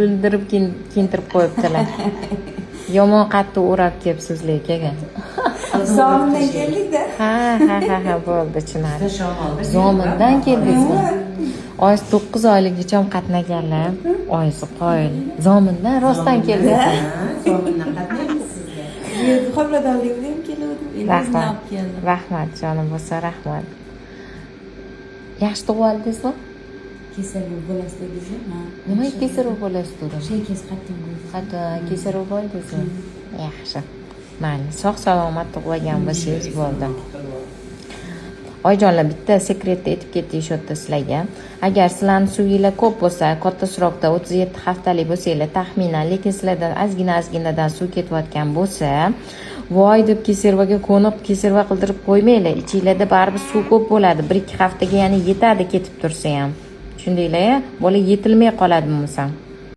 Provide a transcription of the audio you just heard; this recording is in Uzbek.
o'ldirib kiyintirib qo'yibdilar. Yomon qattiq o'rab kelibsiz lekin. Zomindan keldik-da. Ha, bo'ldi, tushunarli. Zomindan keldingizmi? Oyisi 9 oyligicha qatnaganlar. Oyisi qoyil. Zomindan rostdan keldingiz. Zomindan qatnaymiz sizga. Homiladorlikda ham keldim. Rahmat, jonim bo'lsa, rahmat. Yaxshi tug'ib oldingizmi? Kesaru bo'lasizmi? Nima kesaru bo'lasiz? Shaykingiz qattiq bo'ldi. Qattiq kesaru bo'ldingizmi? Yaxshi. Mayli, sog'-salomat tug'ib olgan bo'lsangiz bo'ldi. Oyijonlar, bitta sekretni aytib ketdik shu yerda sizlarga. Agar sizlarning suvinglar ko'p bo'lsa, katta srokda 37 haftalik bo'lsanglar, taxminan, lekin sizlardan ozginadan suv ketayotgan bo'lsa, voy deb keservaga ko'nib, keserva qildirib qo'ymanglar. Ichinglarda baribir suv ko'p bo'ladi. 1-2 haftaga ya'ni yetadi ketib tursa ham. Tushundinglar-a? Bola yetilmay qoladi bo'lmasa.